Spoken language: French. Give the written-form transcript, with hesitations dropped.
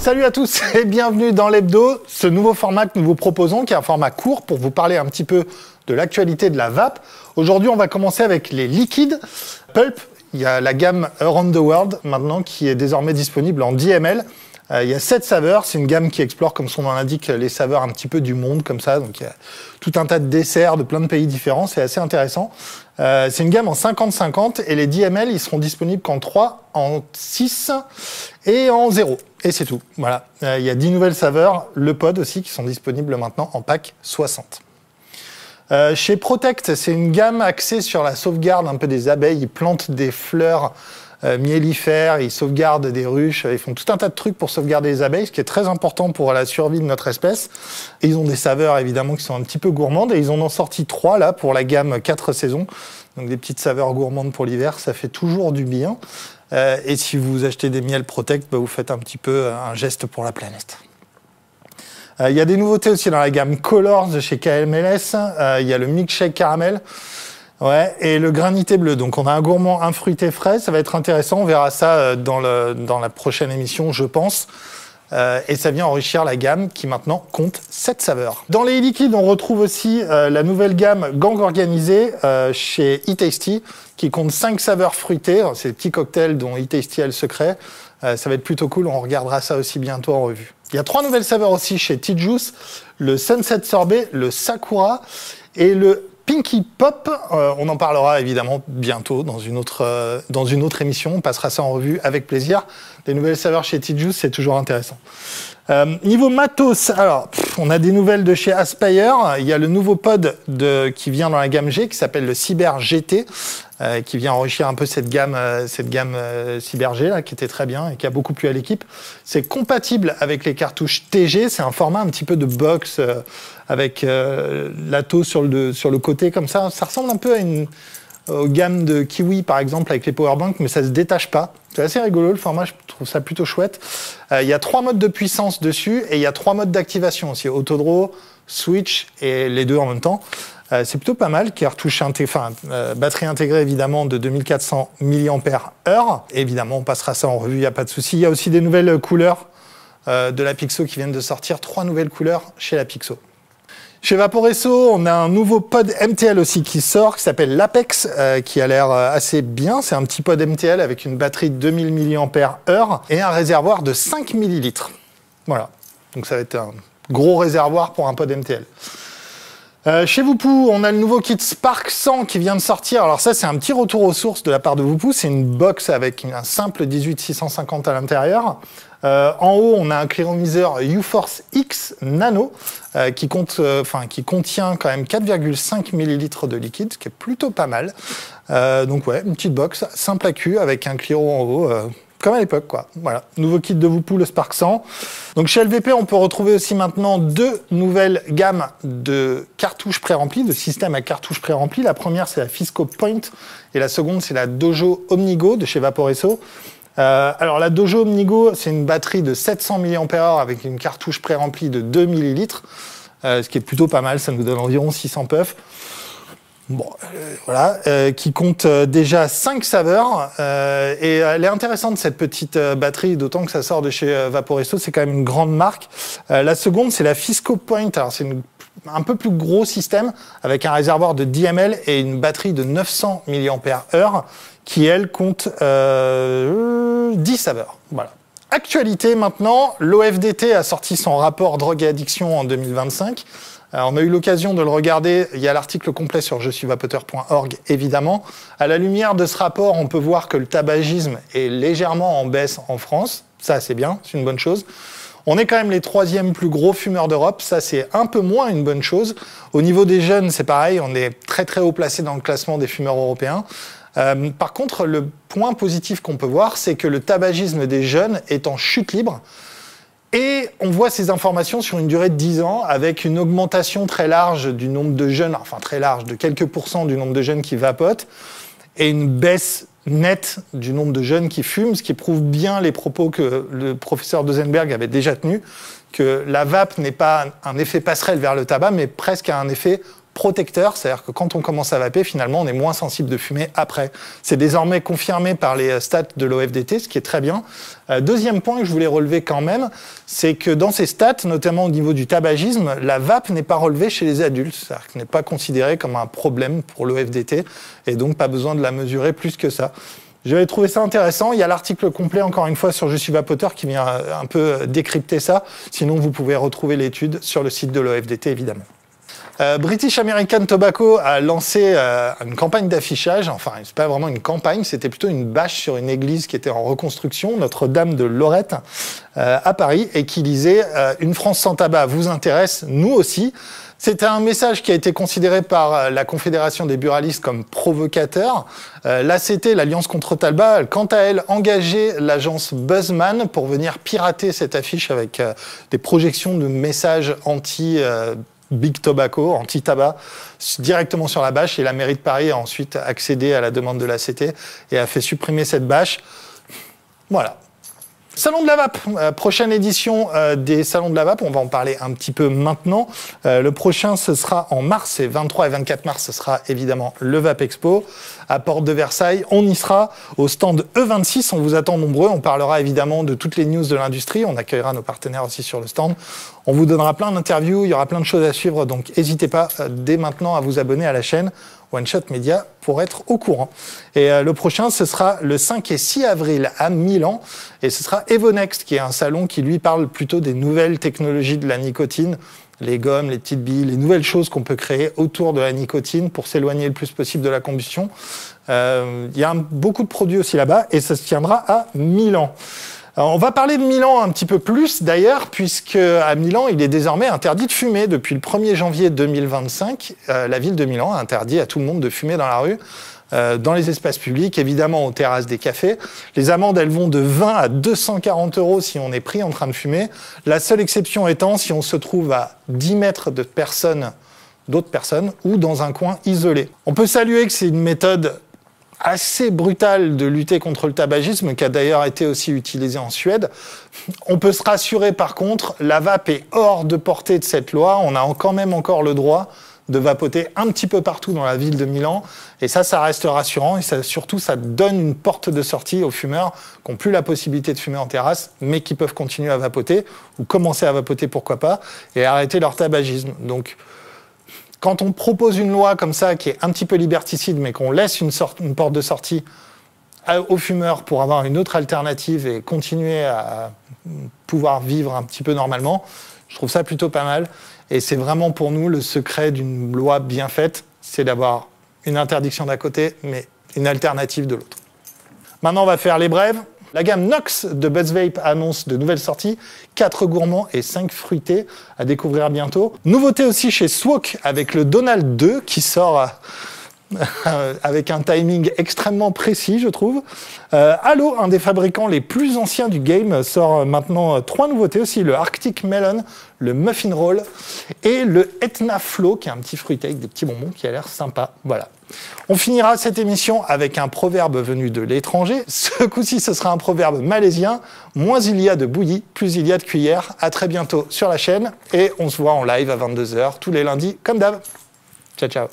Salut à tous et bienvenue dans l'Hebdo, ce nouveau format que nous vous proposons, qui est un format court pour vous parler un petit peu de l'actualité de la vape. Aujourd'hui, on va commencer avec les liquides. Pulp, il y a la gamme Around the World maintenant qui est désormais disponible en 10 ml. Il y a 7 saveurs, c'est une gamme qui explore, comme son nom l'indique, les saveurs un petit peu du monde, comme ça. Donc il y a tout un tas de desserts de plein de pays différents, c'est assez intéressant. C'est une gamme en 50-50 et les 10 ml, ils seront disponibles qu'en 3, en 6 et en 0. Et c'est tout. Voilà. Il y a 10 nouvelles saveurs, le pod aussi, qui sont disponibles maintenant en pack 60. Chez Protect, c'est une gamme axée sur la sauvegarde un peu des abeilles. Ils plantent des fleurs miellifères, ils sauvegardent des ruches, ils font tout un tas de trucs pour sauvegarder les abeilles, ce qui est très important pour la survie de notre espèce. Et ils ont des saveurs évidemment qui sont un petit peu gourmandes et ils en ont sorti 3 là pour la gamme 4 saisons. Donc des petites saveurs gourmandes pour l'hiver, ça fait toujours du bien. Et si vous achetez des miels Protect, vous faites un petit peu un geste pour la planète. Il y a des nouveautés aussi dans la gamme Colors de chez KMLS. Il y a le milkshake caramel. Ouais, et le granité bleu. Donc on a un gourmand, un fruité frais, ça va être intéressant, on verra ça dans la prochaine émission, je pense. Et ça vient enrichir la gamme qui maintenant compte 7 saveurs. Dans les liquides, on retrouve aussi la nouvelle gamme Gang Organisé chez eTasty qui compte 5 saveurs fruitées. C'est des petits cocktails dont eTasty a le secret. Ça va être plutôt cool, on regardera ça aussi bientôt en revue. Il y a 3 nouvelles saveurs aussi chez T-Juice, le Sunset Sorbet, le Sakura et le Pinky Pop. On en parlera évidemment bientôt dans une autre émission. On passera ça en revue avec plaisir. Des nouvelles saveurs chez T-Juice, c'est toujours intéressant. Niveau matos, alors on a des nouvelles de chez Aspire. Il y a le nouveau pod qui vient dans la gamme G qui s'appelle le Cyber GT, qui vient enrichir un peu cette gamme Cyber G là, qui était très bien et qui a beaucoup plu à l'équipe. C'est compatible avec les cartouches TG. C'est un format un petit peu de box avec l'atto sur le côté comme ça. Ça ressemble un peu à aux gammes de Kiwi par exemple avec les powerbanks, mais ça se détache pas. C'est assez rigolo le format, je trouve ça plutôt chouette. Il y a 3 modes de puissance dessus et il y a 3 modes d'activation aussi, autodraw, switch et les deux en même temps. C'est plutôt pas mal, cartouche batterie intégrée évidemment de 2400 mAh. Évidemment, on passera ça en revue, il n'y a pas de souci. Il y a aussi des nouvelles couleurs de la Pixo qui viennent de sortir, 3 nouvelles couleurs chez la Pixo. Chez Vaporesso, on a un nouveau pod MTL aussi qui sort, qui s'appelle l'Apex, qui a l'air assez bien. C'est un petit pod MTL avec une batterie de 2000 mAh et un réservoir de 5 ml. Voilà, donc ça va être un gros réservoir pour un pod MTL. Chez Voupou, on a le nouveau kit Spark 100 qui vient de sortir. Alors ça, c'est un petit retour aux sources de la part de Voupou. C'est une box avec un simple 18650 à l'intérieur. En haut, on a un clearomiseur UForce X Nano qui contient quand même 4,5 ml de liquide, ce qui est plutôt pas mal. Donc ouais, une petite box simple à cul avec un cliro en haut. Comme à l'époque, quoi. Voilà, nouveau kit de Voupou, le Spark 100. Donc chez LVP, on peut retrouver aussi maintenant 2 nouvelles gammes de cartouches pré-remplies, de systèmes à cartouches pré-remplies. La première, c'est la Fisco Point, et la seconde, c'est la Dojo Omnigo de chez Vaporesso. Alors la Dojo Omnigo, c'est une batterie de 700 mAh avec une cartouche pré-remplie de 2 ml, ce qui est plutôt pas mal, ça nous donne environ 600 puffs. Bon, voilà, qui compte déjà 5 saveurs. Et elle est intéressante, cette petite batterie, d'autant que ça sort de chez Vaporesso, c'est quand même une grande marque. La seconde, c'est la Fisco Point. Alors, c'est un peu plus gros système, avec un réservoir de 10 ml et une batterie de 900 mAh, qui, elle, compte 10 saveurs. Voilà. Actualité maintenant, l'OFDT a sorti son rapport drogue et addiction en 2025. On a eu l'occasion de le regarder, il y a l'article complet sur jesuisvapoteur.org évidemment. À la lumière de ce rapport, on peut voir que le tabagisme est légèrement en baisse en France. Ça, c'est bien, c'est une bonne chose. On est quand même les 3e plus gros fumeurs d'Europe. Ça, c'est un peu moins une bonne chose. Au niveau des jeunes, c'est pareil, on est très très haut placé dans le classement des fumeurs européens. Par contre, le point positif qu'on peut voir, c'est que le tabagisme des jeunes est en chute libre. Et on voit ces informations sur une durée de 10 ans avec une augmentation très large du nombre de jeunes, enfin très large, de quelques pourcents du nombre de jeunes qui vapotent, et une baisse nette du nombre de jeunes qui fument, ce qui prouve bien les propos que le professeur Dosenberg avait déjà tenus, que la vape n'est pas un effet passerelle vers le tabac, mais presque un effet protecteur, c'est-à-dire que quand on commence à vaper, finalement, on est moins sensible de fumée après. C'est désormais confirmé par les stats de l'OFDT, ce qui est très bien. Deuxième point que je voulais relever quand même, c'est que dans ces stats, notamment au niveau du tabagisme, la vape n'est pas relevée chez les adultes, c'est-à-dire qu'elle n'est pas considérée comme un problème pour l'OFDT, et donc pas besoin de la mesurer plus que ça. J'avais trouvé ça intéressant. Il y a l'article complet, encore une fois, sur Je suis vapoteur qui vient un peu décrypter ça. Sinon, vous pouvez retrouver l'étude sur le site de l'OFDT, évidemment. British American Tobacco a lancé une campagne d'affichage. Enfin, c'est pas vraiment une campagne, c'était plutôt une bâche sur une église qui était en reconstruction, Notre-Dame de Lorette, à Paris, et qui disait « Une France sans tabac vous intéresse, nous aussi ». C'était un message qui a été considéré par la Confédération des buralistes comme provocateur. L'ACT, l'Alliance contre tabac, quant à elle, engageait l'agence Buzzman pour venir pirater cette affiche avec des projections de messages Big Tobacco, anti-tabac, directement sur la bâche. Et la mairie de Paris a ensuite accédé à la demande de l'ACT et a fait supprimer cette bâche. Voilà. Salon de la vape, prochaine édition des salons de la vape, on va en parler un petit peu maintenant. Le prochain, ce sera en mars, et 23 et 24 mars, ce sera évidemment le Vape Expo à Porte de Versailles. On y sera au stand E26, on vous attend nombreux. On parlera évidemment de toutes les news de l'industrie. On accueillera nos partenaires aussi sur le stand. On vous donnera plein d'interviews, il y aura plein de choses à suivre, donc n'hésitez pas dès maintenant à vous abonner à la chaîne One Shot Media pour être au courant. Et le prochain, ce sera le 5 et 6 avril à Milan, et ce sera Evonext, qui est un salon qui lui parle plutôt des nouvelles technologies de la nicotine, les gommes, les petites billes, les nouvelles choses qu'on peut créer autour de la nicotine pour s'éloigner le plus possible de la combustion. Il y a beaucoup de produits aussi là-bas, et ça se tiendra à Milan. Alors, on va parler de Milan un petit peu plus d'ailleurs, puisque à Milan, il est désormais interdit de fumer. Depuis le 1er janvier 2025, la ville de Milan a interdit à tout le monde de fumer dans la rue, dans les espaces publics, évidemment aux terrasses des cafés. Les amendes, elles vont de 20 à 240 € si on est pris en train de fumer. La seule exception étant si on se trouve à 10 mètres de d'autres personnes, ou dans un coin isolé. On peut saluer que c'est une méthode assez brutale de lutter contre le tabagisme, qui a d'ailleurs été aussi utilisée en Suède. On peut se rassurer par contre, la vape est hors de portée de cette loi. On a quand même encore le droit de vapoter un petit peu partout dans la ville de Milan. Et ça reste rassurant. Et surtout, ça donne une porte de sortie aux fumeurs qui n'ont plus la possibilité de fumer en terrasse, mais qui peuvent continuer à vapoter, ou commencer à vapoter, pourquoi pas, et arrêter leur tabagisme. Donc, quand on propose une loi comme ça, qui est un petit peu liberticide, mais qu'on laisse une porte de sortie aux fumeurs pour avoir une autre alternative et continuer à pouvoir vivre un petit peu normalement, je trouve ça plutôt pas mal. Et c'est vraiment pour nous le secret d'une loi bien faite, c'est d'avoir une interdiction d'un côté, mais une alternative de l'autre. Maintenant, on va faire les brèves. La gamme Nox de BuzzVape annonce de nouvelles sorties, 4 gourmands et 5 fruités à découvrir bientôt. Nouveauté aussi chez Swok avec le Donald 2 qui sort avec un timing extrêmement précis, je trouve. Halo, un des fabricants les plus anciens du game, sort maintenant 3 nouveautés aussi, le Arctic Melon, le Muffin Roll et le Etna Flow, qui est un petit fruité avec des petits bonbons qui a l'air sympa. Voilà. On finira cette émission avec un proverbe venu de l'étranger. Ce coup-ci, ce sera un proverbe malaisien. Moins il y a de bouillie, plus il y a de cuillères. À très bientôt sur la chaîne et on se voit en live à 22 h tous les lundis, comme d'hab. Ciao, ciao.